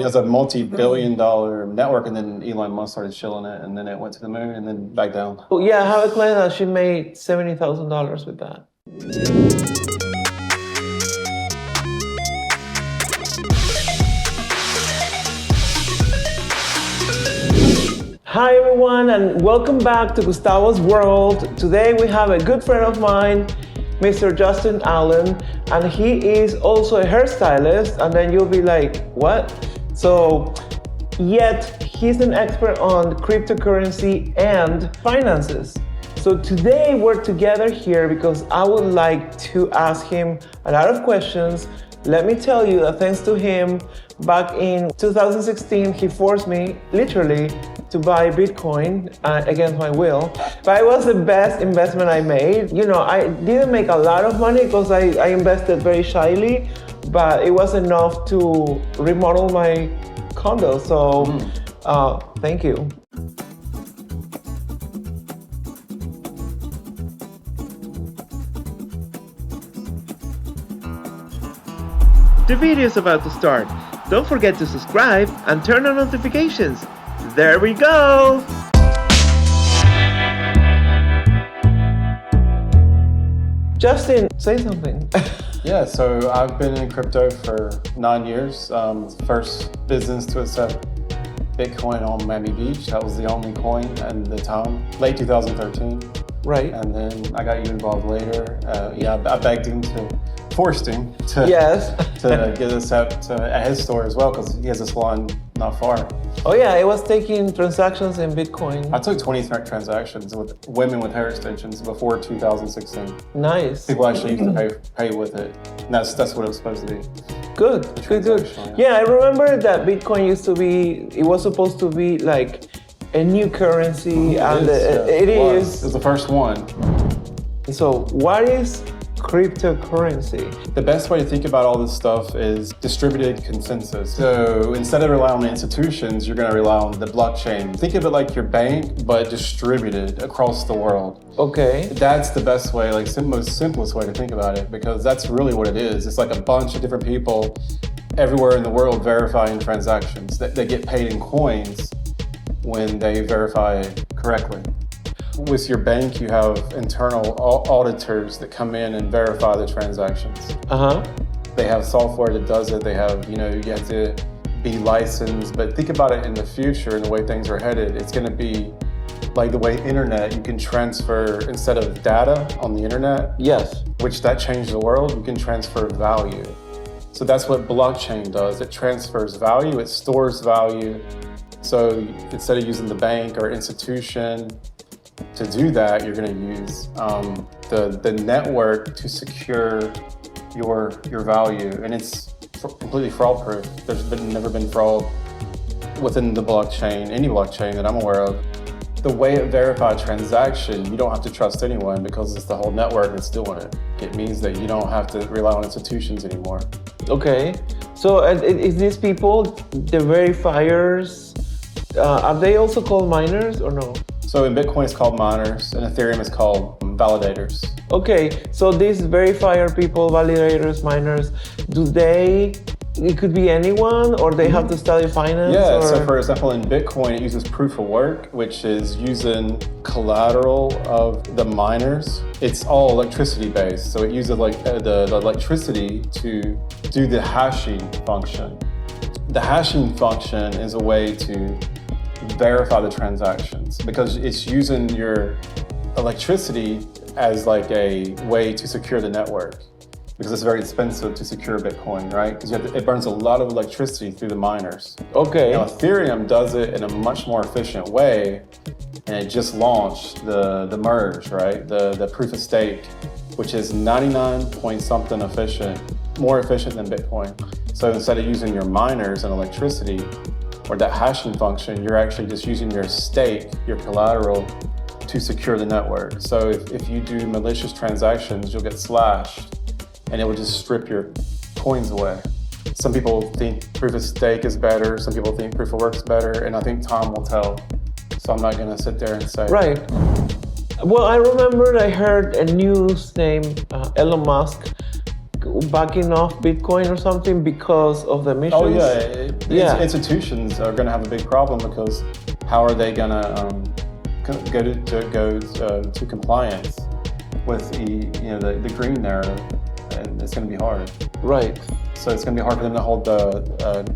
was a multi-billion-dollar network, and then Elon Musk started shilling it, and then it went to the moon, and then back down. Oh, yeah, I have a client that she made $70,000 with that. Hi everyone, and welcome back to Gustavo's World. Today we have a good friend of mine, Mr. Justin Allen, and he is also a hairstylist, and then you'll be like, what? So, yet he's an expert on cryptocurrency and finances. So today we're together here because I would like to ask him a lot of questions. Let me tell you that thanks to him, back in 2016, he forced me, literally, to buy Bitcoin against my will. But it was the best investment I made. You know, I didn't make a lot of money because I invested very shyly, but it was enough to remodel my condo. So thank you. The video is about to start. Don't forget to subscribe and turn on notifications. There we go! Justin, say something. Yeah, so I've been in crypto for 9 years. First business to accept Bitcoin on Miami Beach. That was the only coin at the time, late 2013. Right. And then I got you involved later. I forced him to get us up at his store as well, because he has a salon not far. Oh yeah, it was taking transactions in Bitcoin. I took 20 transactions with women with hair extensions before 2016. Nice. People actually used to pay with it. And that's what it was supposed to be. Good. Yeah, I remember that Bitcoin it was supposed to be like a new currency, and it is. It was the first one. So what is cryptocurrency? The best way to think about all this stuff is distributed consensus. So instead of relying on institutions, you're going to rely on the blockchain. Think of it like your bank, but distributed across the world. Okay. That's the best way, like most simplest way to think about it, because that's really what it is. It's like a bunch of different people everywhere in the world verifying transactions. They get paid in coins when they verify it correctly. With your bank, you have internal auditors that come in and verify the transactions. They have software that does it. They have, you have to be licensed. But think about it in the future and the way things are headed. It's going to be like the way internet, you can transfer, instead of data on the internet, yes, which that changed the world, you can transfer value. So that's what blockchain does. It transfers value, it stores value. So instead of using the bank or institution to do that, you're going to use the network to secure your value, and it's completely fraud-proof. There's never been fraud within the blockchain, any blockchain that I'm aware of. The way it verifies transaction, you don't have to trust anyone because it's the whole network that's doing it. It means that you don't have to rely on institutions anymore. Okay, so is these people, the verifiers, are they also called miners or no? So in Bitcoin, it's called miners, and Ethereum is called validators. Okay, so these verifier people, validators, miners, it could be anyone, or they have to study finance? Yeah, or? So for example, in Bitcoin, it uses proof of work, which is using collateral of the miners. It's all electricity based, so it uses the electricity to do the hashing function. The hashing function is a way to verify the transactions because it's using your electricity as like a way to secure the network, because it's very expensive to secure Bitcoin, right? Because it burns a lot of electricity through the miners. Okay. Now Ethereum does it in a much more efficient way, and it just launched the merge, right? The proof of stake, which is 99 point something efficient, more efficient than Bitcoin. So instead of using your miners and electricity, or that hashing function, you're actually just using your stake, your collateral, to secure the network. So if you do malicious transactions, you'll get slashed, and it will just strip your coins away. Some people think proof of stake is better, some people think proof of work is better, and I think time will tell. So I'm not gonna sit there and say. Right. Well, I remember I heard a news named Elon Musk backing off Bitcoin or something because of the emissions? Oh institutions are going to have a big problem because how are they going to go to compliance with the green narrative, and it's going to be hard. Right. So it's going to be hard for them to hold the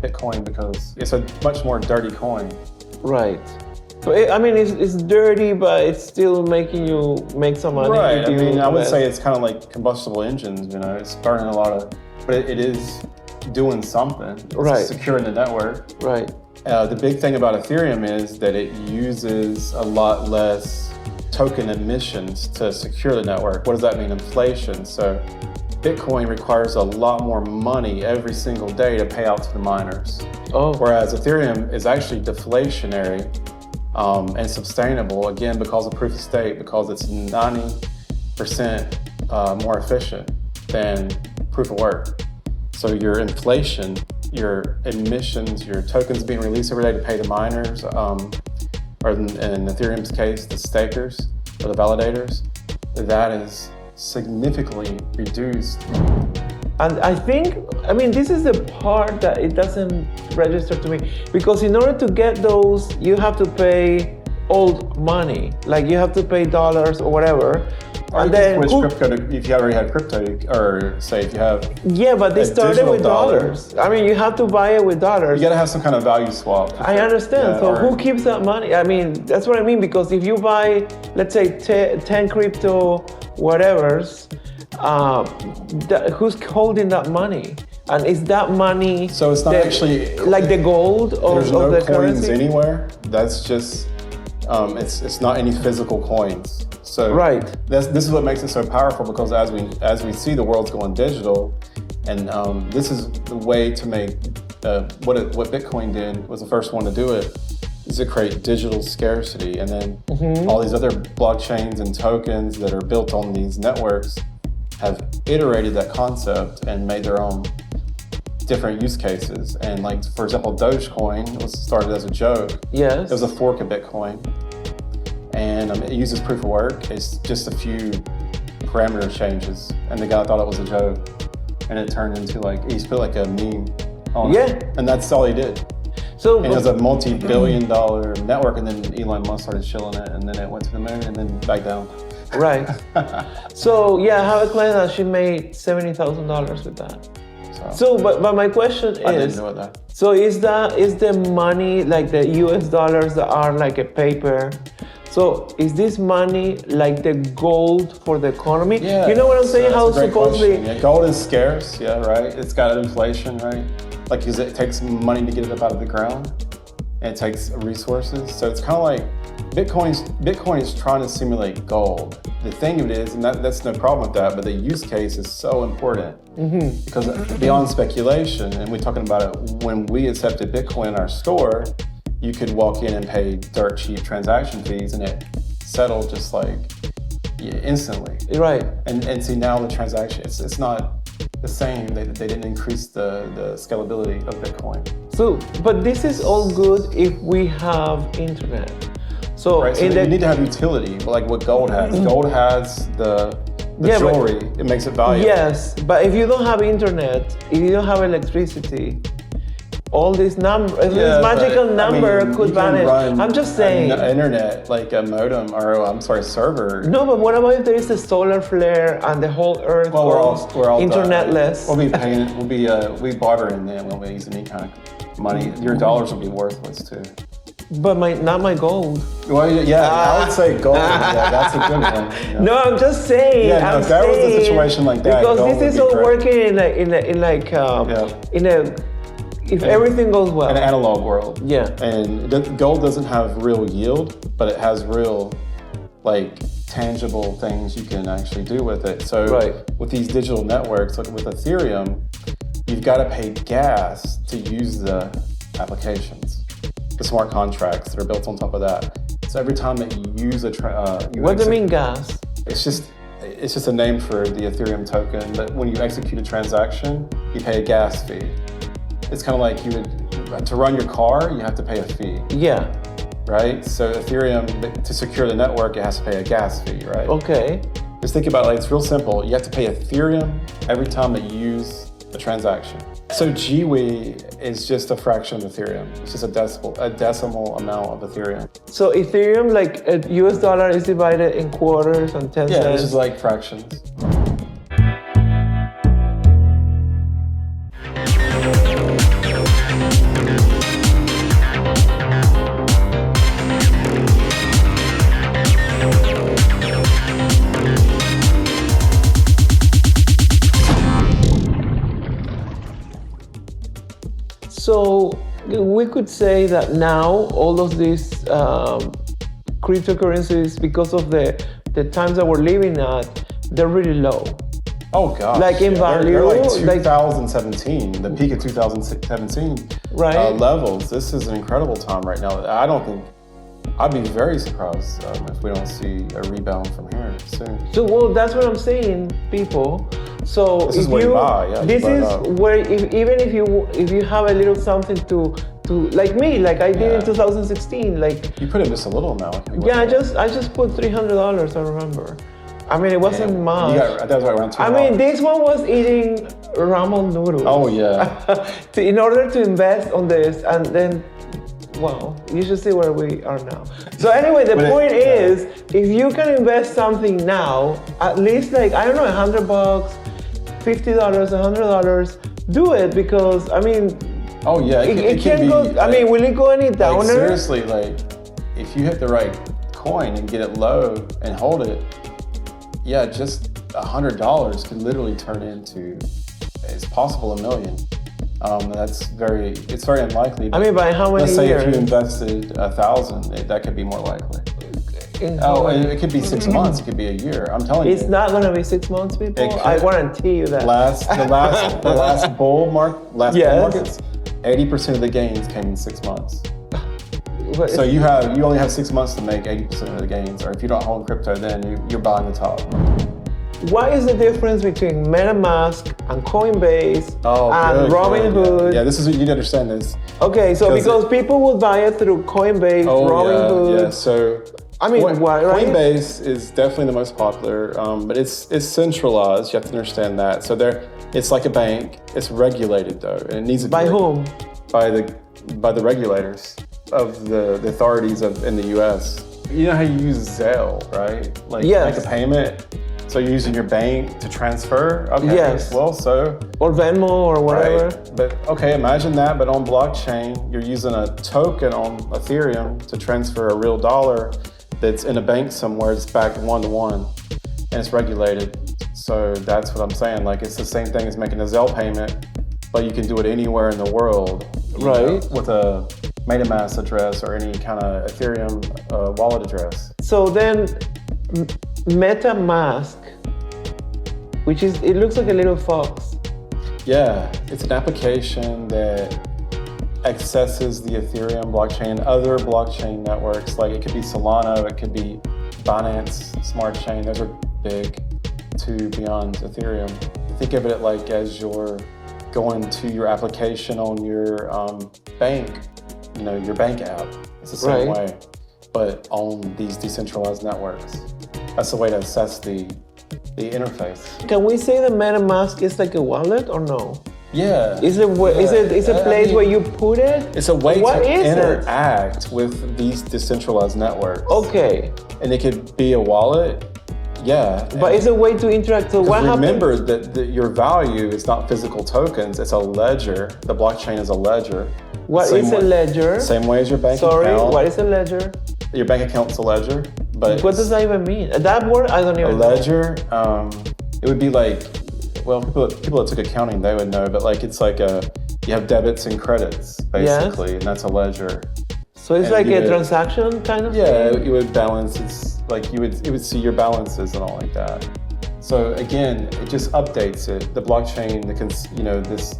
Bitcoin because it's a much more dirty coin. Right. So it's dirty, but it's still making you make some money. Right. I would say it's kind of like combustible engines. It's burning a lot of, but it is doing something. It's securing the network. Right. The big thing about Ethereum is that it uses a lot less token emissions to secure the network. What does that mean? Inflation. So Bitcoin requires a lot more money every single day to pay out to the miners. Oh. Whereas Ethereum is actually deflationary and sustainable, again, because of proof of stake, because it's 90% more efficient than proof of work. So your inflation, your emissions, your tokens being released every day to pay the miners, or in Ethereum's case, the stakers or the validators, that is significantly reduced. And I think, this is the part that it doesn't register to me, because in order to get those, you have to pay old money, like you have to pay dollars or whatever. Or and then crypto if you already had crypto, or say if you have but they started with dollars. You have to buy it with dollars. You got to have some kind of value swap. I understand. So who keeps that money? That's what I mean, because if you buy, let's say 10 crypto whatevers, who's holding that money? And is that money? So it's not actually like the gold of no the coins currency anywhere. That's just it's not any physical coins. So this is what makes it so powerful, because as we see the world's going digital, and this is the way to make what Bitcoin did, was the first one to do it, is to create digital scarcity, and then all these other blockchains and tokens that are built on these networks have iterated that concept and made their own different use cases. And like, for example, Dogecoin was started as a joke. Yes. It was a fork of Bitcoin. And it uses proof of work. It's just a few parameter changes. And the guy thought it was a joke. And it turned into he's put like a meme on it. And that's all he did. And it was a multi-billion-dollar network, and then Elon Musk started shilling it, and then it went to the moon, and then back down. Right. So I have a client that she made $70,000 with that. So, but my question is, I didn't know that. So is the money like the US dollars that are like a paper? So is this money like the gold for the economy? Yeah. You know what I'm saying? How supposedly gold is scarce. Yeah, right. It's got inflation, right? Because it takes money to get it up out of the ground, and it takes resources. So it's kind of like Bitcoin is trying to simulate gold. The thing of it is, and that's no problem with that, but the use case is so important, because beyond speculation, and we're talking about it, when we accepted Bitcoin in our store, you could walk in and pay dirt cheap transaction fees, and it settled just instantly. Right. And see, now the transaction, it's not the same. They didn't increase the scalability of Bitcoin. So, but this is all good if we have internet. So, you need to have utility, like what gold has. Gold has the jewelry. It makes it valuable. Yes, but if you don't have internet, if you don't have electricity, all this this magical number could vanish. I'm just saying. Internet, like a modem, or server. No, but what about if there is a solar flare and the whole Earth goes internetless? We'll be bartering then. We'll be using any kind of money. Your dollars will be worthless too. But not my gold. Well, I would say gold. Yeah, that's a good one. Yeah. No, I'm just saying. Yeah, if that was a situation like that, because this is all working if everything goes well. In an analog world. Yeah. And gold doesn't have real yield, but it has real, tangible things you can actually do with it. So with these digital networks, like with Ethereum, you've got to pay gas to use the applications. The smart contracts that are built on top of that. So every time that you use what do you mean gas? It's just a name for the Ethereum token. But when you execute a transaction, you pay a gas fee. It's kind of like to run your car, you have to pay a fee. Yeah. Right. So Ethereum, to secure the network, it has to pay a gas fee. Right. Okay. Just think about it, like, it's real simple. You have to pay Ethereum every time that you use a transaction. So GWE is just a fraction of Ethereum. It's just a decimal amount of Ethereum. So Ethereum, like a US dollar, is divided in quarters and 10 cents? Yeah, this is like fractions. So we could say that now all of these cryptocurrencies, because of the times that we're living at, they're really low. Oh gosh. Like in value, they're like 2017, the peak of 2017 levels. This is an incredible time right now. I'd be very surprised if we don't see a rebound from here soon. So well, that's what I'm saying, people. So this is where you buy. Yeah, this is where even if you have a little something to like me, like I did in 2016, like you put in just a little amount. Yeah, I just put $300. I remember. I mean, it wasn't much. That was like around $2. I mean, this one was eating ramen noodles. Oh yeah. In order to invest on this, and then, well, you should see where we are now. So anyway, the point is, if you can invest something now, at least like, I don't know, $100, $50, $100, do it, because I mean, oh yeah, it can go. Like, I mean, will it go any downer? Like, seriously, like if you hit the right coin and get it low and hold it, yeah, just $100 could literally turn into, it's possible, $1 million. It's very unlikely. I mean, by how many years? Let's say years? if you invested 1,000, that could be more likely. And it could be 6 months. It could be a year. I'm telling you. It's not going to be 6 months, people. I guarantee you that. The last bull markets, 80% of the gains came in 6 months. So you only have 6 months to make 80% of the gains, or if you don't hold crypto, then you're buying the top. What is the difference between MetaMask and Coinbase and Robinhood? Yeah, this is what you need to understand this. Okay, so because people will buy it through Coinbase, Robinhood. Yeah. So I mean, right? Coinbase is definitely the most popular, but it's centralized. You have to understand that. So it's like a bank. It's regulated though, and it needs to be by whom? By the regulators of the authorities in the U.S. You know how you use Zelle, right? Like make a payment. So you're using your bank to transfer? Okay. Yes. Well, so. Or Venmo or whatever. Right. But okay, imagine that, but on blockchain, you're using a token on Ethereum to transfer a real dollar that's in a bank somewhere. It's backed 1-to-1 and it's regulated. So that's what I'm saying. Like, it's the same thing as making a Zelle payment, but you can do it anywhere in the world. Right. With a MetaMask address or any kind of Ethereum wallet address. So then MetaMask, which is, it looks like a little fox. Yeah, it's an application that accesses the Ethereum blockchain, other blockchain networks, like it could be Solana, it could be Binance Smart Chain. Those are big to beyond Ethereum. Think of it like as you're going to your application on your bank, your bank app. It's the same way, but on these decentralized networks. That's the way to assess the interface. Can we say that MetaMask is like a wallet or no? Yeah. Is it a place where you put it? It's a way to interact with these decentralized networks. Okay. And it could be a wallet. Yeah. But it's a way to interact. So what happens? Remember that your value is not physical tokens, it's a ledger. The blockchain is a ledger. What is a ledger? Same way as your bank account. Sorry, what is a ledger? Your bank account's a ledger. But what does that even mean? That word, I don't even know. A ledger, it would be like, well, people that took accounting, they would know, but like it's like you have debits and credits, basically, and that's a ledger. So it's like a transaction kind of thing? Yeah, you would balance, it's like you would see your balances and all like that. So again, it just updates it. The blockchain, this,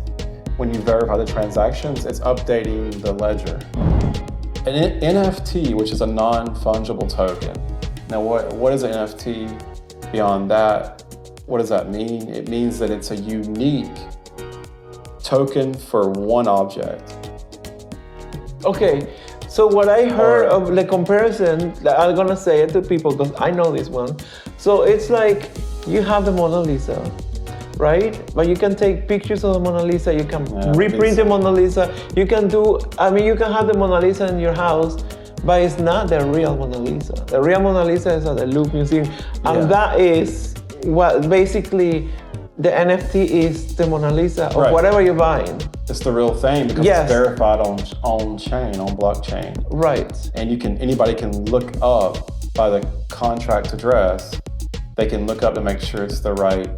when you verify the transactions, it's updating the ledger. An NFT, which is a non-fungible token. Now, what is an NFT? Beyond that, what does that mean? It means that it's a unique token for one object. Okay, So what I heard of the comparison, I'm gonna say it to people because I know this one. So it's like you have the Mona Lisa, right? But you can take pictures of the Mona Lisa, you can reprint the Mona Lisa, you can have the Mona Lisa in your house, but it's not the real Mona Lisa. The real Mona Lisa is at the Louvre Museum, and that is what basically the NFT is, the Mona Lisa of whatever you're buying. It's the real thing because it's verified on chain, on blockchain. Right. And anybody can look up by the contract address. They can look up to make sure it's the right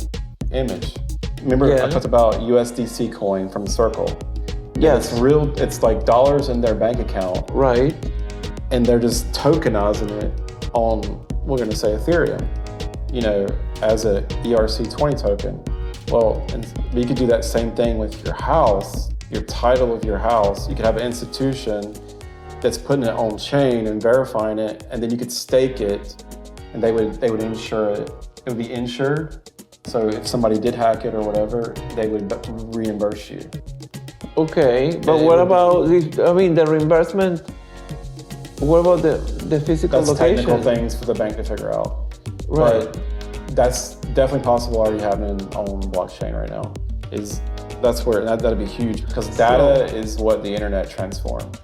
image. Remember I talked about USDC coin from Circle. Yes. It's real. It's like dollars in their bank account. Right. And they're just tokenizing it on, we're going to say Ethereum, as a ERC20 token. Well, and you could do that same thing with your house, your title of your house. You could have an institution that's putting it on chain and verifying it, and then you could stake it, and they would insure it. It would be insured. So if somebody did hack it or whatever, they would reimburse you. Okay, but what about the reimbursement? What about the physical location? That's technical things for the bank to figure out. Right. But that's definitely possible already happening on blockchain right now. That's where that'd be huge because data is what the internet transformed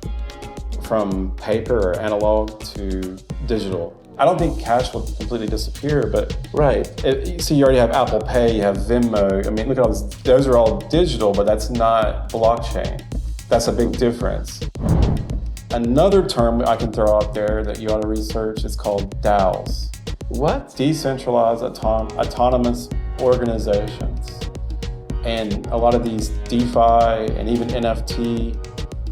from paper or analog to digital. I don't think cash will completely disappear, but you already have Apple Pay, you have Venmo. I mean, look at all this. Those are all digital, but that's not blockchain. That's a big difference. Another term I can throw out there that you ought to research is called DAOs. What? Decentralized autonomous organizations. And a lot of these DeFi and even NFT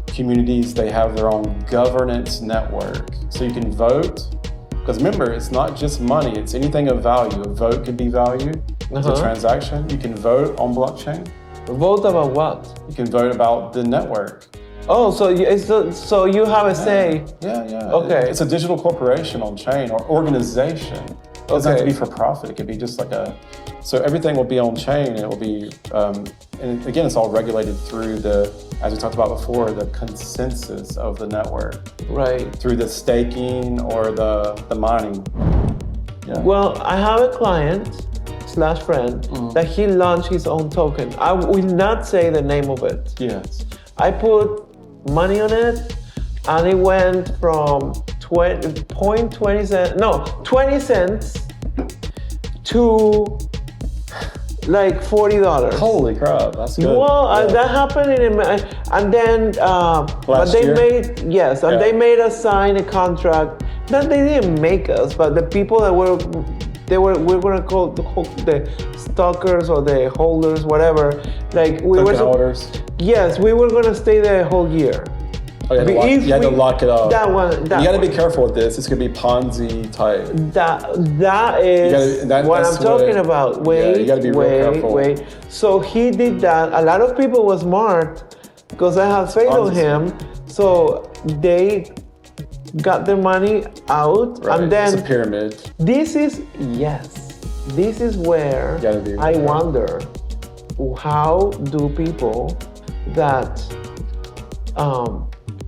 communities, they have their own governance network. So you can vote, because remember, it's not just money, it's anything of value. A vote could be value, it's a transaction. You can vote on blockchain. Vote about what? You can vote about the network. Oh, so you have a say. Yeah. Okay. It's a digital corporation on chain or organization. It doesn't have to be for profit. It could be just like so everything will be on chain and it will be, and again, it's all regulated through as we talked about before, the consensus of the network. Right. Through the staking or the mining. Yeah. Well, I have a client / friend that he launched his own token. I will not say the name of it. Yes. I put money on it, and it went from 20 cents to like $40. Holy crap, that's good. Well, that happened and then they made us sign a contract that they didn't make us, but the people that we're gonna call the stalkers or the holders, whatever. Like holders. Yes, we were gonna stay there a whole year. Oh, you had to lock it up. That one. You got to be careful with this. This could be Ponzi type. That is what I'm talking about. You got to be real careful. So he did that. A lot of people were smart because I have faith on him. So they got their money out, and then it's a pyramid. This is where I wonder, how do people that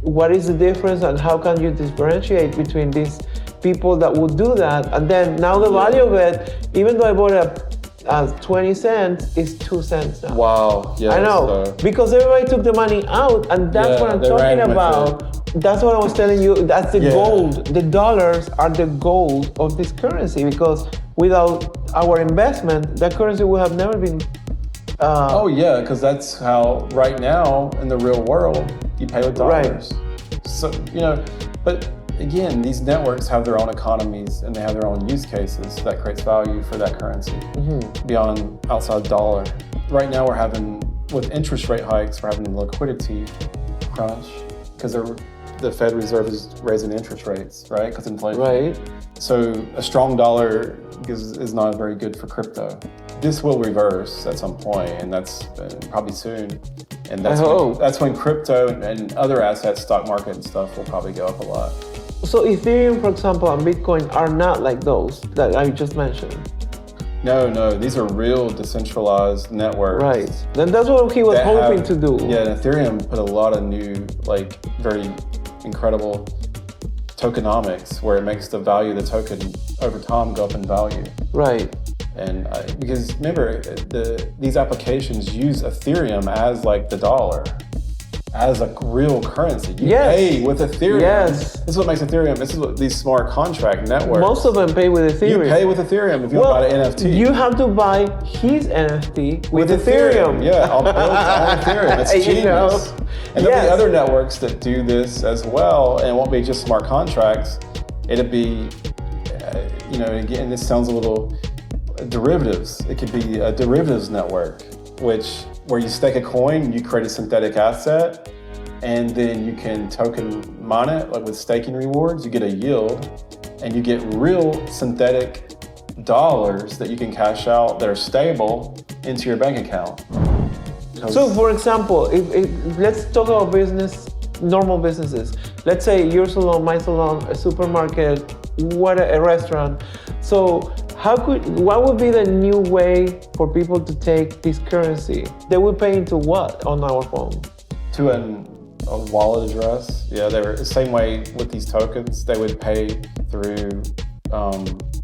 what is the difference and how can you differentiate between these people that would do that? And then now the value of it, even though I bought it at 20 cents, is 2 cents now. Wow. Yeah, I know. Because everybody took the money out, and that's what I'm talking about. That's what I was telling you. That's the gold. The dollars are the gold of this currency, because without our investment, that currency would have never been. Because that's how right now in the real world you pay with dollars. Right. So but again, these networks have their own economies and they have their own use cases that creates value for that currency beyond outside dollar. Right now with interest rate hikes, we're having a liquidity crunch because the Fed Reserve is raising interest rates, right? Because inflation. Right. So a strong dollar is not very good for crypto. This will reverse at some point, and that's probably soon. And that's when crypto and other assets, stock market and stuff, will probably go up a lot. So Ethereum, for example, and Bitcoin are not like those that I just mentioned. No, these are real decentralized networks. Right. Then that's what he was hoping to do. Yeah, and Ethereum put a lot of new, very incredible tokenomics where it makes the value of the token over time go up in value. Right. And because remember, these applications use Ethereum as like the dollar, as a real currency. You pay with Ethereum. Yes. This is what makes Ethereum. This is what these smart contract networks. Most of them pay with Ethereum. You pay with Ethereum if you want to buy an NFT. You have to buy his NFT with Ethereum. Yeah, I'll build on Ethereum. It's genius. And there'll be other networks that do this as well, and it won't be just smart contracts. It'll be, again, this sounds a little derivatives. It could be a derivatives network, where you stake a coin, you create a synthetic asset, and then you can token mine it, like with staking rewards. You get a yield, and you get real synthetic dollars that you can cash out that are stable into your bank account. So, for example, if let's talk about normal businesses. Let's say your salon, my salon, a supermarket, a restaurant. So, what would be the new way for people to take this currency? They would pay into what on our phone? To a wallet address. Yeah, they were the same way with these tokens. They would pay through.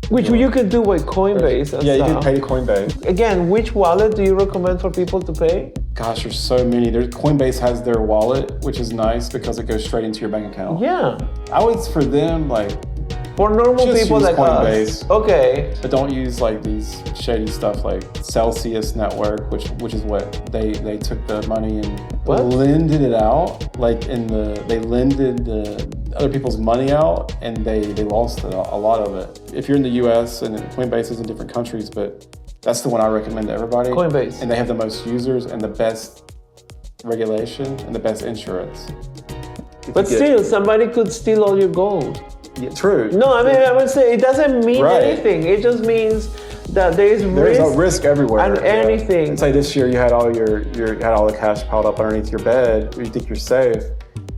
Which you could do with Coinbase and stuff. You can pay to Coinbase. Again, which wallet do you recommend for people to pay? Gosh, there's so many. Coinbase has their wallet, which is nice because it goes straight into your bank account. Yeah. I would, for them, for normal people like Coinbase. us. Okay. But don't use these shady stuff like Celsius Network, which is what they took the money and lended it out. They lended the other people's money out, and they lost a lot of it. If you're in the US, and Coinbase is in different countries, but that's the one I recommend to everybody. Coinbase. And they have the most users and the best regulation and the best insurance. But still, somebody could steal all your gold. Yeah, true. No, I would say it doesn't mean anything. It just means that there's no risk everywhere. And anything. It's like this year you had all the cash piled up underneath your bed. You think you're safe.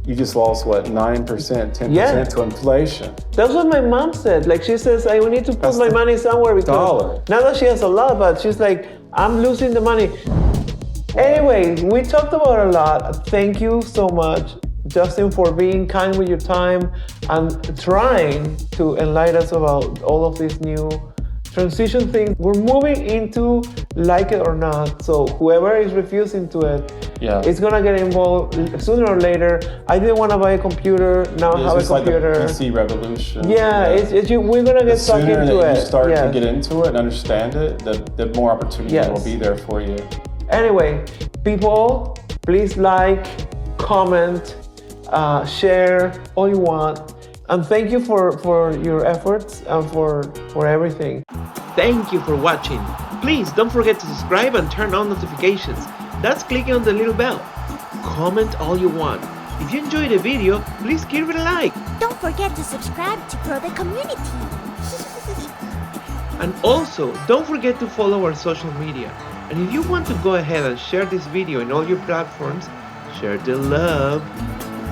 You just lost 9%, 10% to inflation. That's what my mom said. She says, I need to put my money somewhere because now that she has a lot, but she's like, I'm losing the money. Anyway, we talked about a lot. Thank you so much, Justin, for being kind with your time and trying to enlighten us about all of these new transition things. We're moving into like it or not. So whoever is refusing to it, it's gonna get involved sooner or later. I didn't want to buy a computer. Now I have a computer. Like the PC revolution. We're gonna get stuck into it. The sooner you start to get into it and understand it, the more opportunity will be there for you. Anyway, people, please comment, share all you want. And thank you for your efforts and for everything. Thank you for watching. Please don't forget to subscribe and turn on notifications. That's clicking on the little bell. Comment all you want. If you enjoyed the video, please give it a like. Don't forget to subscribe to grow the community. And also, don't forget to follow our social media. And if you want to go ahead and share this video in all your platforms, share the love.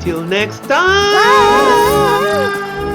Till next time! Bye.